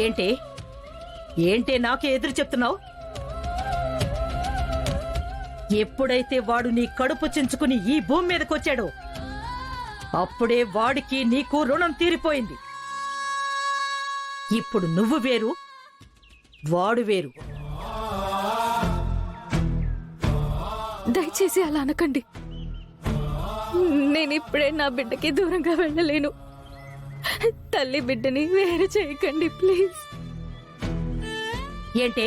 ఏంటే ఏంటే నాకే ఎదురు చెప్తున్నావు? ఎప్పుడైతే వాడు నీ కడుపు చించుకుని ఈ భూమి మీదకొచ్చాడో అప్పుడే వాడికి నీకు రుణం తీరిపోయింది. ఇప్పుడు నువ్వు వేరు, వాడు వేరు. దయచేసి అలా అనకండి. నేను ఇప్పుడే నా బిడ్డకి దూరంగా వెళ్ళలేను. తల్లి బిడ్డని వేరు చేయకండి ప్లీజ్. ఏంటే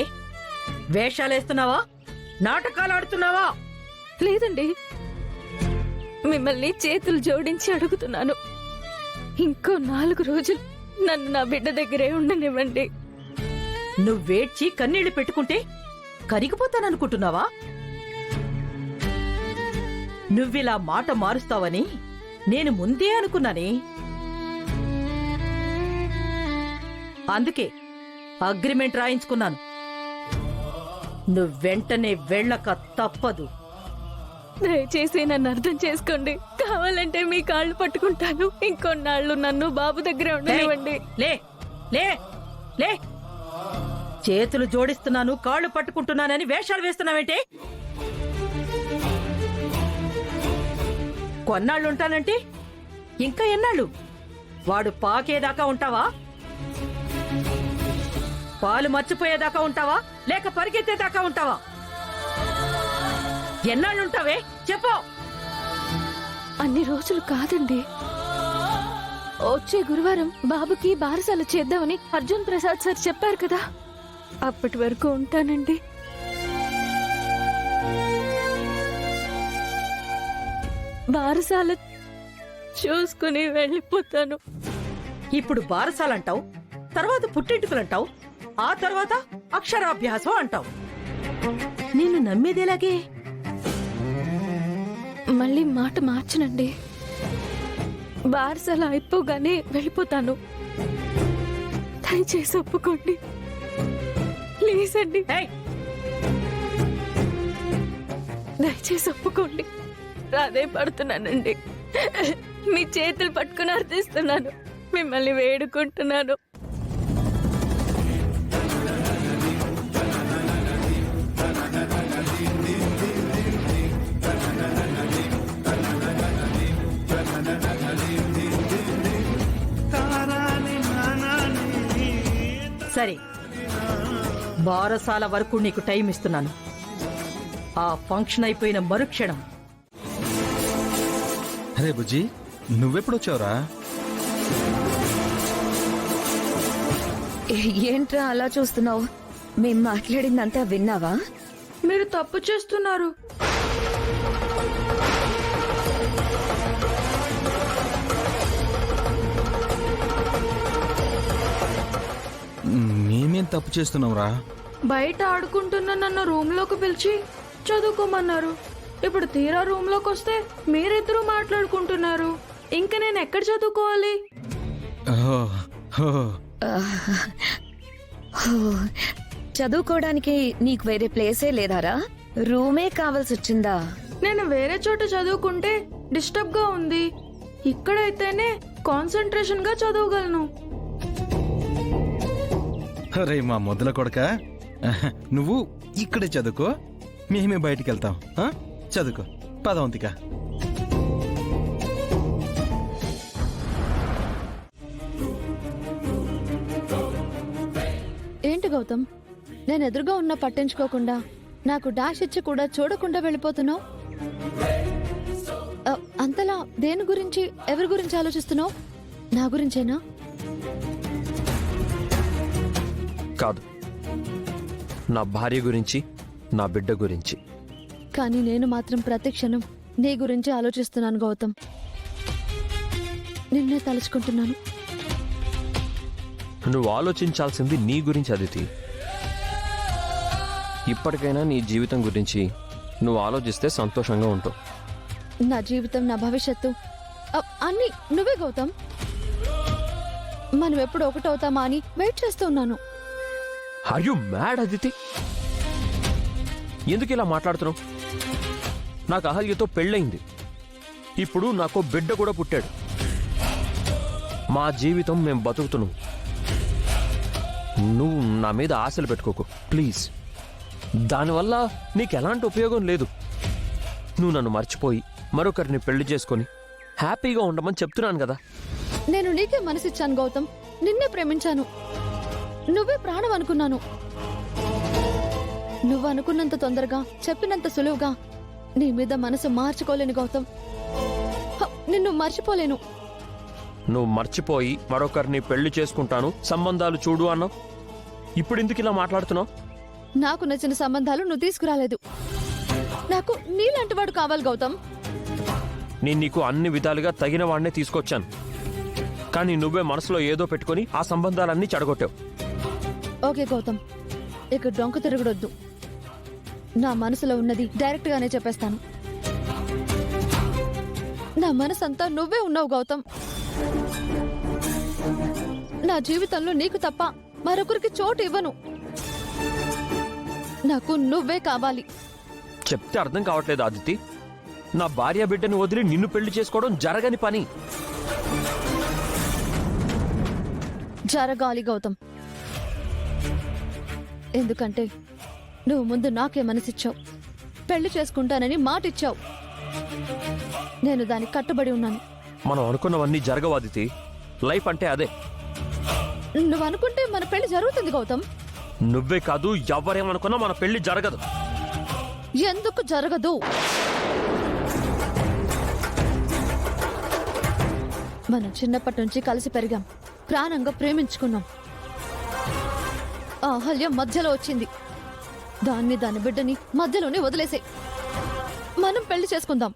వేషాలేస్తున్నావా? నాటకాలు ఆడుతున్నావా? లేదండి, మిమ్మల్ని చేతులు జోడించి అడుగుతున్నాను. ఇంకో 4 రోజులు నన్ను నా బిడ్డ దగ్గరే ఉండనివ్వండి. నువ్వేడ్చి కన్నీళ్లు పెట్టుకుంటే కరిగిపోతాననుకుంటున్నావా? నువ్విలా మాట మారుస్తావని నేను ముందే అనుకున్నానే. అందుకే అగ్రిమెంట్ రాయించుకున్నాను. నువ్వెంటనే వెళ్ళక తప్పదు. దయచేసి నన్ను అర్థం చేసుకోండి. కావాలంటే మీ కాళ్ళు పట్టుకుంటాను. ఇంకొన్నాళ్ళు నన్ను బాబు దగ్గరే ఉండనివ్వండి. లే లే లే, చేతులు జోడిస్తున్నాను, కాళ్ళు పట్టుకుంటున్నానని వేషాలు వేస్తున్నావేంటే? కొన్నాళ్ళు ఉంటానంటే ఇంకా ఎన్నాళ్ళు? వాడు పాకేదాకా ఉంటావా? పాలు మర్చిపోయేదాకా ఉంటావా? లేక పరిగెత్తేదాకా ఉంటావా? ఎన్నాళ్ళుంటావే చెప్పు. అన్ని రోజులు కాదండి. వచ్చే గురువారం బాబుకి బారసాల చేద్దామని అర్జున్ ప్రసాద్ సార్ చెప్పారు కదా, అప్పటి వరకు ఉంటానండి. బారసాల చూసుకుని వెళ్ళిపోతాను. ఇప్పుడు బారసాలంటావు, తర్వాత పుట్టింటికలంటావు, ఆ తర్వాత అక్షరాభ్యాసం అంటావు. నేను నమ్మేదేలాగే? మళ్ళీ మాట మార్చనండి. బారసాల అయిపోగానే వెళ్ళిపోతాను. దయచేసి ఒప్పుకోండి ప్లీజ్ అండి. దయచేసి ఒప్పుకోండి. అదే పడుతున్నానండి. మీ చేతులు పట్టుకుని అర్థిస్తున్నాను. మిమ్మల్ని వేడుకుంటున్నాను. సరే, బారసాల వరకు నీకు టైం ఇస్తున్నాను. ఆ ఫంక్షన్ అయిపోయిన మరుక్షణం. అరే బుజ్జి, నువ్వెప్పుడొచ్చావురా? ఏంట్రా అలా చూస్తున్నావు? మేం మాట్లాడిందంతా విన్నావా? మీరు తప్పు చేస్తున్నారు. మేమేం తప్పు చేస్తున్నావురా? బయట ఆడుకుంటున్న నన్ను రూమ్ లోకి పిలిచి చదువుకోమన్నారు. ఇప్పుడు తీరా రూమ్ లోకి వస్తే మీరిద్దరూ మాట్లాడుకుంటున్నారు. ఇంక నేను ఎక్కడ చదువుకోవాలి? చదువుకోవడానికి నీకు వేరే ప్లేసే లేదారా? రూమే కావాల్సి వచ్చిందా? నేను వేరే చోట చదువుకుంటే డిస్టర్బ్ గా ఉంది. ఇక్కడైతేనే కాన్సంట్రేషన్ గా చదవగలను. రే మా మొదల కొడక, నువ్వు ఇక్కడే చదువుకో, మేమే బయటికి వెళ్తాం. చదువుకో పదవంతిక. ఏంటి గౌతమ్, నేను ఎదురుగా ఉన్న పట్టించుకోకుండా నాకు డాష్ ఇచ్చి కూడా చూడకుండా వెళ్ళిపోతున్నావు? అంతలా దేని గురించి, ఎవరి గురించి ఆలోచిస్తున్నావు? నా గురించేనా? కాదు, నా భార్య గురించి, నా బిడ్డ గురించి. కానీ నేను మాత్రం ప్రతి క్షణం నీ గురించి ఆలోచిస్తున్నాను గౌతమ్. నిన్నే తలుచుకుంటున్నాను. నువ్వు ఆలోచించాల్సింది నీ గురించి అదితి. ఇప్పటికైనా నీ జీవితం గురించి నువ్వు ఆలోచిస్తే సంతోషంగా ఉంటావు. నా జీవితం, నా భవిష్యత్తు అన్నీ నువ్వే గౌతమ్. మనం ఎప్పుడు ఒకటవుతామా అని వెయిట్ చేస్తున్నాను. Are you mad Aditi? ఎందుకు ఇలా మాట్లాడుతున్నావు? నాకు అహల్యతో పెళ్ళయింది. ఇప్పుడు నాకు బిడ్డ కూడా పుట్టాడు. మా జీవితం మేం బతుకుతున్నాం. నువ్వు నా మీద ఆశలు పెట్టుకోకు ప్లీజ్. దానివల్ల నీకు ఎలాంటి ఉపయోగం లేదు. నువ్వు నన్ను మర్చిపోయి మరొకరిని పెళ్లి చేసుకొని హ్యాపీగా ఉండమని చెప్తున్నాను కదా. నేను నీకే మనసిచ్చాను గౌతమ్, నిన్నే ప్రేమించాను, నువ్వే ప్రాణం అనుకున్నాను. నువ్వు అనుకున్నంత తొందరగా, చెప్పినంత సులువుగా నీ మీద మనసు మార్చుకోలేను గౌతమ్. నిన్ను మర్చిపోలేను. నువ్వు మర్చిపోయి మరొకరిని పెళ్లి చేసుకుంటాను, సంబంధాలు చూడు అన్నావు. ఇప్పుడు ఎందుకు ఇలా మాట్లాడుతున్నావు? నాకు నచ్చిన సంబంధాలు నువ్వు తీసుకురాలేదు. నాకు నీలాంటి వాడు కావాలి గౌతమ్. నేను నీకు అన్ని విధాలుగా తగిన వాడినే తీసుకొచ్చాను, కానీ నువ్వే మనసులో ఏదో పెట్టుకొని ఆ సంబంధాలన్నీ చెడగొట్టావు. ఓకే గౌతమ్, ఇక డొంక తిరగడొద్దు. నా మనసులో ఉన్నది డైరెక్ట్ గానే చెప్పేస్తాను. నా మనసంతా నువ్వే ఉన్నావు గౌతమ్. నా జీవితంలో నీకు తప్ప మరొకరికి చోటు ఇవ్వను. నాకు నువ్వే కావాలి. చెప్తే అర్థం కావట్లేదు ఆదితి. నా భార్య బిడ్డను వదిలి నిన్ను పెళ్లి చేసుకోవడం జరగని పని. జరగాలి గౌతమ్. ఎందుకంటే నువ్వు ముందు నాకే మనసిచ్చావు, పెళ్లి చేసుకుంటానని మాటిచ్చావు. నేను దానికి కట్టుబడి ఉన్నాను. మనం అనుకున్నవన్నీ జరగవు ఆదితి. లైఫ్ అంటే అదే. నువ్వు అనుకుంటే మన పెళ్లి జరుగుతుంది గౌతమ్. నువ్వే కాదు, ఎవరేమనుకున్నా మన పెళ్లి జరగదు. ఎందుకు జరగదు? మనం చిన్నప్పటి నుంచి కలిసి పెరిగాం, ప్రాణంగా ప్రేమించుకున్నాం. ఆ అహల్య మధ్యలో వచ్చింది. దాని బిడ్డని మధ్యలోనే వదిలేసే మనం పెళ్లి చేసుకుందాం.